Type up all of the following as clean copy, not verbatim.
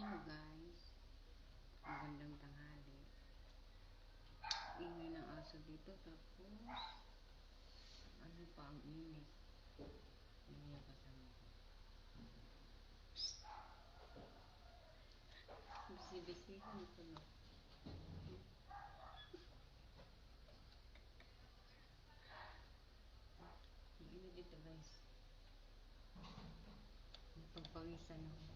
Hello guys, magandang tanghali. Ingay ng aso dito, tapos ano pa ang init. Hindi yung kasama ko. Bisi-bisihan ko no. Ang init dito guys. Pagpawisan ako.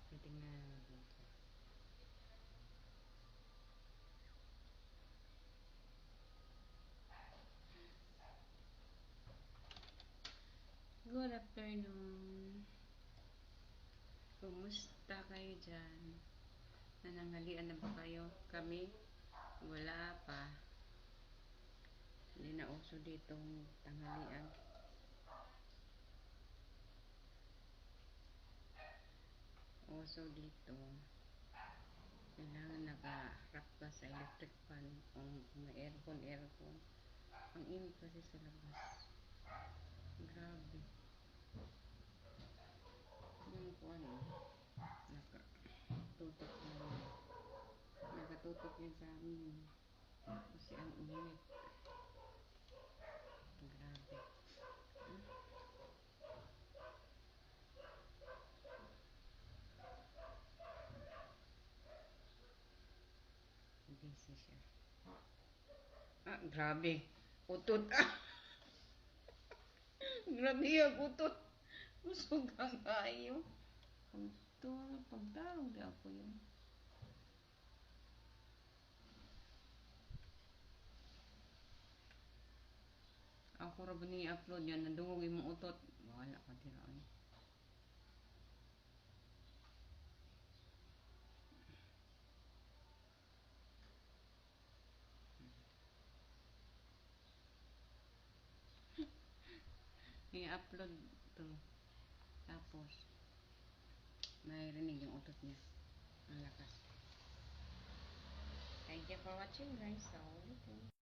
Titingnan naman dito. Good afternoon. Kumusta kayo dyan? Nananghalian na ba kayo? Kami? Wala pa. Hindi na uso ditong tanghalian. Uso dito. Kailangan naka-wrap ka sa electric fan kung may aircon. Ang init kasi sa labas. Grabe. Yung kuwan, nakatutok na yun. Nakatutok yun sa amin. Kasi ang init. Grabe. Busy siya. Grabe. Utot. Grabe yung utot. Usog ang kayo. Pagtawag di ako yun. Ako ra ba ni-upload yan. Nadungog yung utot. Wala ka tiraan. I-upload to. Tapos, may rinig yung utot niya. Ang lakas. Thank you for watching guys. So,